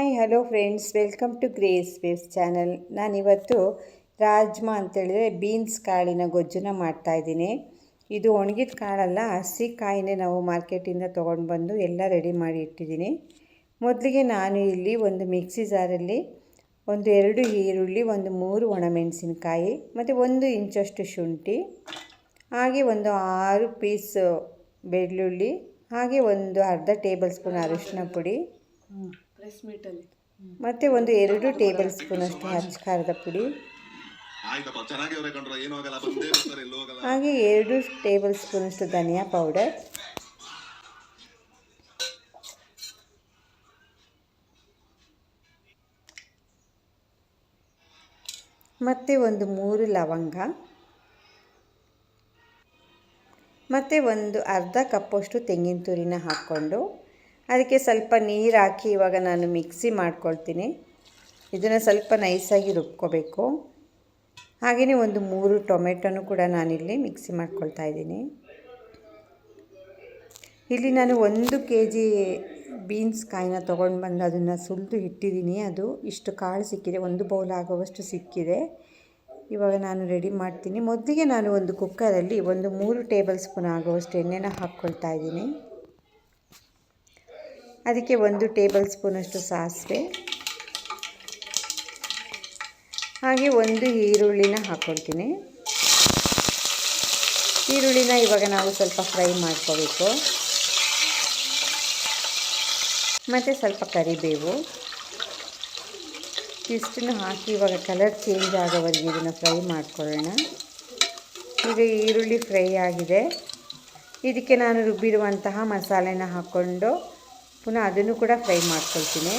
Hi hello friends, welcome to Grace Waves channel. ನಾನಿವತ್ತು ರಾಜ್ಮಾ ಅಂತೇಳಿದರೆ beans ಕಾಳಿನ ಗೊಜ್ಜನ್ನ ಮಾಡ್ತಾಯಿದ್ದೀನಿ. ಇದು ಒಣಗಿದ ಕಾಳಲ್ಲ, ಹಸಿ ಕಾಯಿನೇ ನಾವು ಮಾರ್ಕೆಟಿಂದ ತೊಗೊಂಡು ಬಂದು ಎಲ್ಲ ರೆಡಿ ಮಾಡಿ ಇಟ್ಟಿದ್ದೀನಿ. ಮೊದಲಿಗೆ ನಾನು ಇಲ್ಲಿ ಒಂದು ಮಿಕ್ಸಿ ಜಾರಲ್ಲಿ ಒಂದು 2 ಈರುಳ್ಳಿ, ಒಂದು 3 ಒಣಮೆಣಸಿನಕಾಯಿ ಮತ್ತು 1 ಇಂಚಷ್ಟು ಶುಂಠಿ, ಹಾಗೆ ಒಂದು 6 ಪೀಸ್ ಬೆಳ್ಳುಳ್ಳಿ, ಹಾಗೆ ಒಂದು ಅರ್ಧ ಟೇಬಲ್ ಸ್ಪೂನ್ ಅರಿಶಿನ ಪುಡಿ ಮತ್ತು ಒಂದು 2 ಟೇಬಲ್ ಸ್ಪೂನಷ್ಟು ಹಚ್ಚ ಖಾರದ ಪುಡಿ, ಹಾಗೆ 2 ಟೇಬಲ್ ಸ್ಪೂನಷ್ಟು ಧನಿಯಾ ಪೌಡರ್, ಮತ್ತು ಒಂದು 3 ಲವಂಗ, ಮತ್ತು ಒಂದು ಅರ್ಧ ಕಪ್ಪಷ್ಟು ತೆಂಗಿನ ತುರಿನ ಹಾಕ್ಕೊಂಡು ಅದಕ್ಕೆ ಸ್ವಲ್ಪ ನೀರು ಹಾಕಿ ಇವಾಗ ನಾನು ಮಿಕ್ಸಿ ಮಾಡ್ಕೊಳ್ತೀನಿ. ಇದನ್ನು ಸ್ವಲ್ಪ ನೈಸಾಗಿ ರುಬ್ಕೋಬೇಕು. ಹಾಗೆಯೇ ಒಂದು 3 ಟೊಮೆಟೊನೂ ಕೂಡ ನಾನಿಲ್ಲಿ ಮಿಕ್ಸಿ ಮಾಡ್ಕೊಳ್ತಾ ಇದ್ದೀನಿ. ಇಲ್ಲಿ ನಾನು 1 kg ಬೀನ್ಸ್ ಕಾಯಿನ ತೊಗೊಂಡು ಬಂದು ಅದನ್ನು ಸುಲಿದು ಇಟ್ಟಿದ್ದೀನಿ. ಅದು ಇಷ್ಟು ಕಾಳು ಸಿಕ್ಕಿದೆ, 1 ಬೌಲ್ ಆಗುವಷ್ಟು ಸಿಕ್ಕಿದೆ. ಇವಾಗ ನಾನು ರೆಡಿ ಮಾಡ್ತೀನಿ. ಮೊದಲಿಗೆ ನಾನು ಒಂದು ಕುಕ್ಕರಲ್ಲಿ ಒಂದು 3 ಟೇಬಲ್ ಸ್ಪೂನ್ ಆಗುವಷ್ಟು ಎಣ್ಣೆನ ಹಾಕ್ಕೊಳ್ತಾ ಇದ್ದೀನಿ. ಅದಕ್ಕೆ 1 ಟೇಬಲ್ ಸ್ಪೂನಷ್ಟು ಸಾಸಿವೆ, ಹಾಗೆ 1 ಈರುಳ್ಳಿನ ಹಾಕ್ಕೊಳ್ತೀನಿ. ಈರುಳ್ಳಿನ ಇವಾಗ ನಾವು ಸ್ವಲ್ಪ ಫ್ರೈ ಮಾಡ್ಕೋಬೇಕು. ಮತ್ತು ಸ್ವಲ್ಪ ಕರಿಬೇವು ಇಷ್ಟನ್ನು ಹಾಕಿ ಇವಾಗ ಕಲರ್ ಚೇಂಜ್ ಆಗೋವರೆಗೆ ಇದನ್ನು ಫ್ರೈ ಮಾಡ್ಕೊಳ್ಳೋಣ. ಈಗ ಈರುಳ್ಳಿ ಫ್ರೈ ಆಗಿದೆ. ಇದಕ್ಕೆ ನಾನು ರುಬ್ಬಿರುವಂತಹ ಮಸಾಲೆನ ಹಾಕ್ಕೊಂಡು ಪುನಃ ಅದನ್ನು ಕೂಡ ಫ್ರೈ ಮಾಡ್ಕೊಳ್ತೀನಿ.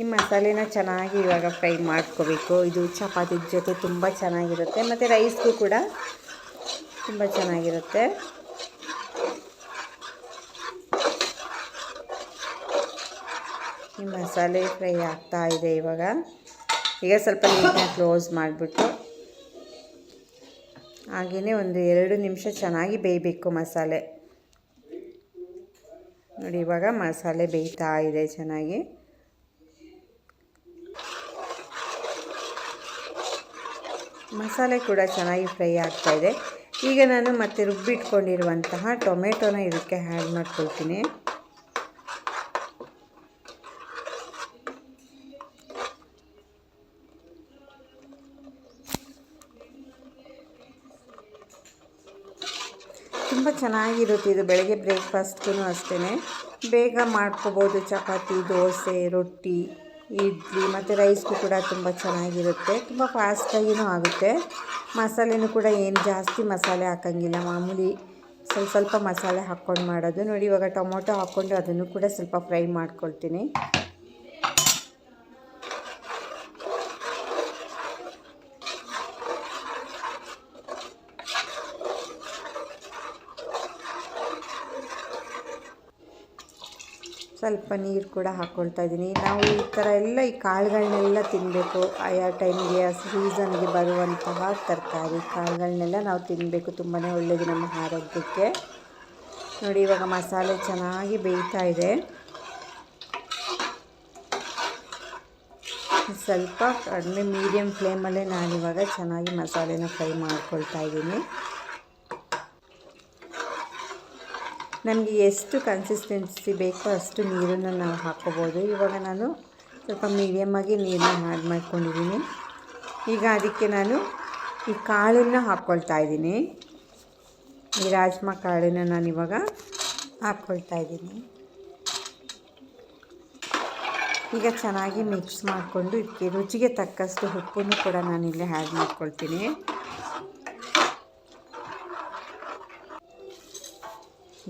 ಈ ಮಸಾಲೆನ ಚೆನ್ನಾಗಿ ಇವಾಗ ಫ್ರೈ ಮಾಡ್ಕೋಬೇಕು. ಇದು ಚಪಾತಿ ಜೊತೆ ತುಂಬ ಚೆನ್ನಾಗಿರುತ್ತೆ ಮತ್ತು ರೈಸ್ಗೂ ಕೂಡ ತುಂಬ ಚೆನ್ನಾಗಿರುತ್ತೆ. ಈ ಮಸಾಲೆ ಫ್ರೈ ಆಗ್ತಾ ಇದೆ. ಈಗ ಸ್ವಲ್ಪ ನೀರನ್ನ ಕ್ಲೋಸ್ ಮಾಡಿಬಿಟ್ಟು ಹಾಗೆಯೇ ಒಂದು 2 ನಿಮಿಷ ಚೆನ್ನಾಗಿ ಬೇಯಬೇಕು ಮಸಾಲೆ. ನೋಡಿ, ಇವಾಗ ಮಸಾಲೆ ಬೇಯ್ತಾ ಇದೆ ಚೆನ್ನಾಗಿ. ಮಸಾಲೆ ಕೂಡ ಚೆನ್ನಾಗಿ ಫ್ರೈ ಆಗ್ತಾ ಇದೆ. ಈಗ ನಾನು ಮತ್ತೆ ರುಬ್ಬಿಟ್ಕೊಂಡಿರುವಂತಹ ಟೊಮೆಟೊನ ಇದಕ್ಕೆ ಆ್ಯಡ್ ಮಾಡ್ಕೊಳ್ತೀನಿ. ತುಂಬ ಚೆನ್ನಾಗಿರುತ್ತೆ ಇದು. ಬೆಳಗ್ಗೆ ಬ್ರೇಕ್ಫಾಸ್ಟ್ಗೂ ಅಷ್ಟೇ ಬೇಗ ಮಾಡ್ಕೋಬೋದು. ಚಪಾತಿ, ದೋಸೆ, ರೊಟ್ಟಿ, ಇಡ್ಲಿ ಮತ್ತು ರೈಸ್ಗೂ ಕೂಡ ತುಂಬ ಚೆನ್ನಾಗಿರುತ್ತೆ. ತುಂಬ ಫಾಸ್ಟಾಗಿಯೂ ಆಗುತ್ತೆ. ಮಸಾಲೆನೂ ಕೂಡ ಏನು ಜಾಸ್ತಿ ಮಸಾಲೆ ಹಾಕೋಂಗಿಲ್ಲ, ಮಾಮೂಲಿ ಸ್ವಲ್ಪ ಮಸಾಲೆ ಹಾಕ್ಕೊಂಡು ಮಾಡೋದು. ನೋಡಿ, ಇವಾಗ ಟೊಮೊಟೊ ಹಾಕ್ಕೊಂಡು ಅದನ್ನು ಕೂಡ ಸ್ವಲ್ಪ ಫ್ರೈ ಮಾಡ್ಕೊಳ್ತೀನಿ. ಸ್ವಲ್ಪ ನೀರು ಕೂಡ ಹಾಕ್ಕೊಳ್ತಾ ಇದ್ದೀನಿ. ನಾವು ಈ ಥರ ಎಲ್ಲ ಈ ಕಾಳುಗಳನ್ನೆಲ್ಲ ತಿನ್ನಬೇಕು. ಆಯಾ ಟೈಮಿಗೆ, ಸೀಸನ್ಗೆ ಬರುವಂತಹ ತರಕಾರಿ ಕಾಳುಗಳನ್ನೆಲ್ಲ ನಾವು ತಿನ್ನಬೇಕು. ತುಂಬಾ ಒಳ್ಳೆಯದು ನಮ್ಮ ಆರೋಗ್ಯಕ್ಕೆ. ನೋಡಿ, ಇವಾಗ ಮಸಾಲೆ ಚೆನ್ನಾಗಿ ಬೇಯ್ತಾ ಇದೆ. ಸ್ವಲ್ಪ ಕಡಿಮೆ ಮೀಡಿಯಮ್ ಫ್ಲೇಮಲ್ಲೇ ನಾನಿವಾಗ ಚೆನ್ನಾಗಿ ಮಸಾಲೆನ ಫ್ರೈ ಮಾಡ್ಕೊಳ್ತಾ ಇದ್ದೀನಿ. ನಮಗೆ ಎಷ್ಟು ಕನ್ಸಿಸ್ಟೆನ್ಸಿ ಬೇಕೋ ಅಷ್ಟು ನೀರನ್ನು ನಾವು ಹಾಕ್ಕೋಬೋದು. ಇವಾಗ ನಾನು ಸ್ವಲ್ಪ ಮೀಡಿಯಮ್ಮಾಗಿ ನೀರನ್ನ ಆ್ಯಡ್ ಮಾಡ್ಕೊಂಡಿದ್ದೀನಿ. ಈಗ ಅದಕ್ಕೆ ನಾನು ಈ ಕಾಳನ್ನು ಹಾಕ್ಕೊಳ್ತಾ ಇದ್ದೀನಿ. ಈ ರಾಜ್ಮಾ ಕಾಳನ್ನು ನಾನಿವಾಗ ಹಾಕ್ಕೊಳ್ತಾ ಇದ್ದೀನಿ. ಈಗ ಚೆನ್ನಾಗಿ ಮಿಕ್ಸ್ ಮಾಡಿಕೊಂಡು ಇದಕ್ಕೆ ರುಚಿಗೆ ತಕ್ಕಷ್ಟು ಉಪ್ಪನ್ನು ಕೂಡ ನಾನಿಲ್ಲಿ ಆ್ಯಡ್ ಮಾಡ್ಕೊಳ್ತೀನಿ.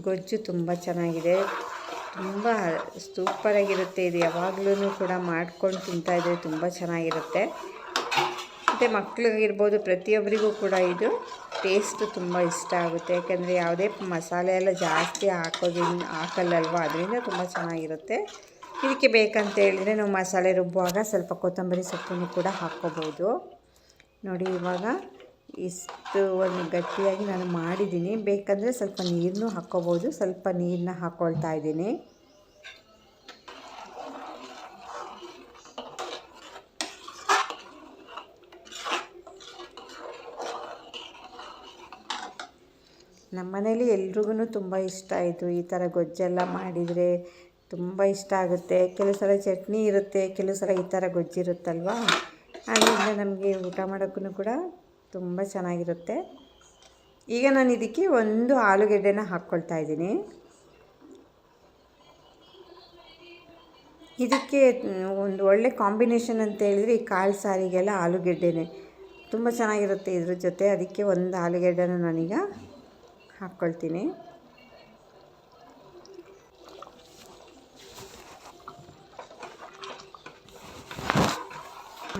ಗೊಜ್ಜು ತುಂಬ ಚೆನ್ನಾಗಿದೆ, ತುಂಬ ಸೂಪರಾಗಿರುತ್ತೆ. ಇದು ಯಾವಾಗಲೂ ಕೂಡ ಮಾಡ್ಕೊಂಡು ತಿಂತಾಯಿದ್ರೆ ತುಂಬ ಚೆನ್ನಾಗಿರುತ್ತೆ. ಮತ್ತು ಮಕ್ಕಳಿಗಿರ್ಬೋದು, ಪ್ರತಿಯೊಬ್ಬರಿಗೂ ಕೂಡ ಇದು ಟೇಸ್ಟು ತುಂಬ ಇಷ್ಟ ಆಗುತ್ತೆ. ಯಾಕೆಂದರೆ ಯಾವುದೇ ಮಸಾಲೆ ಎಲ್ಲ ಜಾಸ್ತಿ ಹಾಕಲ್ಲಲ್ವ, ಅದರಿಂದ ತುಂಬ ಚೆನ್ನಾಗಿರುತ್ತೆ. ಇದಕ್ಕೆ ಬೇಕಂತ ಹೇಳಿದರೆ ನಾವು ಮಸಾಲೆ ರುಬ್ಬುವಾಗ ಸ್ವಲ್ಪ ಕೊತ್ತಂಬರಿ ಸೊಪ್ಪನ್ನು ಕೂಡ ಹಾಕ್ಕೋಬೋದು. ನೋಡಿ, ಇವಾಗ ಇಷ್ಟು ಒಂದು ಗಟ್ಟಿಯಾಗಿ ನಾನು ಮಾಡಿದ್ದೀನಿ. ಬೇಕಂದರೆ ಸ್ವಲ್ಪ ನೀರನ್ನೂ ಹಾಕ್ಕೋಬೋದು. ಸ್ವಲ್ಪ ನೀರನ್ನ ಹಾಕ್ಕೊಳ್ತಾ ಇದ್ದೀನಿ. ನಮ್ಮ ಮನೇಲಿ ಎಲ್ರಿಗೂ ತುಂಬ ಇಷ್ಟ ಇದು. ಈ ಥರ ಗೊಜ್ಜೆಲ್ಲ ಮಾಡಿದರೆ ತುಂಬ ಇಷ್ಟ ಆಗುತ್ತೆ. ಕೆಲವು ಸಲ ಚಟ್ನಿ ಇರುತ್ತೆ, ಕೆಲವು ಸಲ ಈ ಥರ ಗೊಜ್ಜಿರುತ್ತಲ್ವ, ಆದ್ದರಿಂದ ನಮಗೆ ಊಟ ಮಾಡೋಕ್ಕೂ ಕೂಡ ತುಂಬ ಚೆನ್ನಾಗಿರುತ್ತೆ. ಈಗ ನಾನು ಇದಕ್ಕೆ ಒಂದು ಆಲೂಗೆಡ್ಡೆನ ಹಾಕ್ಕೊಳ್ತಾ ಇದ್ದೀನಿ. ಇದಕ್ಕೆ ಒಂದು ಒಳ್ಳೆ ಕಾಂಬಿನೇಷನ್ ಅಂತ ಹೇಳಿದರೆ ಈ ಕಾಳು ಸಾರಿಗೆಲ್ಲ ಆಲೂಗೆಡ್ಡೆನೇ ತುಂಬ ಚೆನ್ನಾಗಿರುತ್ತೆ ಇದ್ರ ಜೊತೆ. ಅದಕ್ಕೆ ಒಂದು ಆಲೂಗೆಡ್ಡೆನ ನಾನೀಗ ಹಾಕ್ಕೊಳ್ತೀನಿ.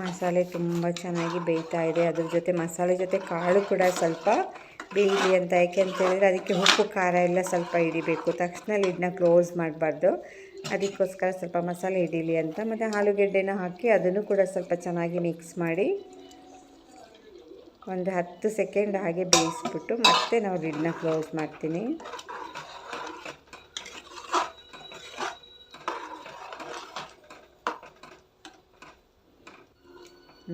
ಮಸಾಲೆ ತುಂಬ ಚೆನ್ನಾಗಿ ಬೇಯ್ತಾ ಇದೆ. ಅದ್ರ ಜೊತೆ ಮಸಾಲೆ ಜೊತೆ ಕಾಳು ಕೂಡ ಸ್ವಲ್ಪ ಬೇಯಲಿ ಅಂತ. ಯಾಕೆ ಅಂತ ಹೇಳಿದರೆ ಅದಕ್ಕೆ ಉಪ್ಪು ಖಾರ ಎಲ್ಲ ಸ್ವಲ್ಪ ಹಿಡಿಬೇಕು. ತಕ್ಷಣ ಲಿಡ್ನ ಕ್ಲೋಸ್ ಮಾಡಬಾರ್ದು. ಅದಕ್ಕೋಸ್ಕರ ಸ್ವಲ್ಪ ಮಸಾಲೆ ಹಿಡೀಲಿ ಅಂತ. ಮತ್ತು ಆಲೂಗೆಡ್ಡೆನ ಹಾಕಿ ಅದನ್ನು ಕೂಡ ಸ್ವಲ್ಪ ಚೆನ್ನಾಗಿ ಮಿಕ್ಸ್ ಮಾಡಿ ಒಂದು 10 ಸೆಕೆಂಡ್ ಹಾಗೆ ಬೇಯಿಸ್ಬಿಟ್ಟು ಮತ್ತೆ ನಾವು ಲಿಡ್ನ ಕ್ಲೋಸ್ ಮಾಡ್ತೀನಿ.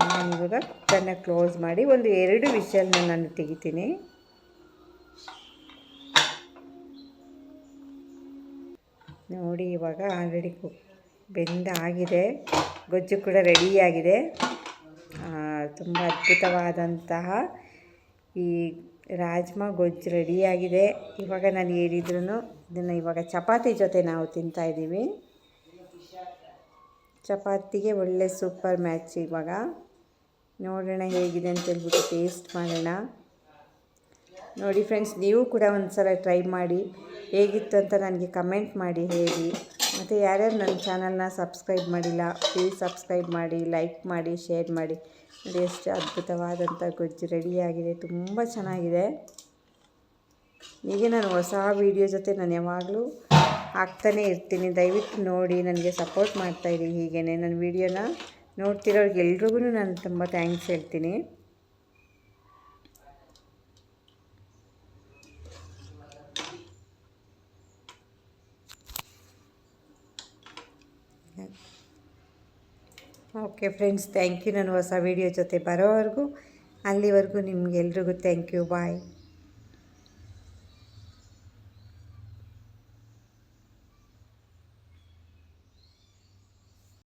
ನಾನಿವಾಗ ಕುಕ್ಕರ್ನ ಕ್ಲೋಸ್ ಮಾಡಿ ಒಂದು 2 ವಿಷಲ್ನ ನಾನು ತೆಗಿತೀನಿ. ನೋಡಿ ಇವಾಗ ಆಲ್ರೆಡಿ ಬೆಂದಾಗಿದೆ. ಗೊಜ್ಜು ಕೂಡ ರೆಡಿಯಾಗಿದೆ. ತುಂಬ ಅದ್ಭುತವಾದಂತಹ ಈ ರಾಜ್ಮಾ ಗೊಜ್ಜು ರೆಡಿಯಾಗಿದೆ. ಇವಾಗ ನಾನು ಹೇಳಿದ್ರು ಇದನ್ನು ಇವಾಗ ಚಪಾತಿ ಜೊತೆ ನಾವು ತಿಂತಾಯಿದ್ದೀವಿ. ಚಪಾತಿಗೆ ಒಳ್ಳೆ ಸೂಪರ್ ಮ್ಯಾಚ್. ಇವಾಗ ನೋಡೋಣ ಹೇಗಿದೆ ಅಂತ ಹೇಳ್ಬಿಟ್ಟು ಟೇಸ್ಟ್ ಮಾಡೋಣ. ನೋಡಿ ಫ್ರೆಂಡ್ಸ್, ನೀವು ಕೂಡ ಒಂದು ಸಲ ಟ್ರೈ ಮಾಡಿ ಹೇಗಿತ್ತು ಅಂತ ನನಗೆ ಕಮೆಂಟ್ ಮಾಡಿ ಹೇಳಿ. ಮತ್ತು ಯಾರ್ಯಾರು ನನ್ನ ಚಾನಲ್ನ ಸಬ್ಸ್ಕ್ರೈಬ್ ಮಾಡಿಲ್ಲ ಪ್ಲೀಸ್ ಸಬ್ಸ್ಕ್ರೈಬ್ ಮಾಡಿ, ಲೈಕ್ ಮಾಡಿ, ಶೇರ್ ಮಾಡಿ. ನೋಡಿ ಎಷ್ಟು ಅದ್ಭುತವಾದಂಥ ಗೊಜ್ಜು ರೆಡಿಯಾಗಿದೆ. ತುಂಬ ಚೆನ್ನಾಗಿದೆ. ಹೀಗೆ ನಾನು ಹೊಸ ವೀಡಿಯೋ ಜೊತೆ ನಾನು ಯಾವಾಗಲೂ ಹಾಕ್ತಾನೇ ಇರ್ತೀನಿ. ದಯವಿಟ್ಟು ನೋಡಿ ನನಗೆ ಸಪೋರ್ಟ್ ಮಾಡ್ತಾಯಿರಿ. ಹೀಗೇ ನನ್ನ ವೀಡಿಯೋನ ನೋಡ್ತಿರೋರಿಗೆ ಎಲ್ರಿಗೂ ನಾನು ತುಂಬ ಥ್ಯಾಂಕ್ಸ್ ಹೇಳ್ತೀನಿ. Okay friends, thank you. ನಾನು ಹೊಸ ವೀಡಿಯೋ ಜೊತೆ ಬರೋವರೆಗೂ, ಅಲ್ಲಿವರೆಗೂ ನಿಮಗೆಲ್ರಿಗೂ ಥ್ಯಾಂಕ್ ಯು. ಬಾಯ್.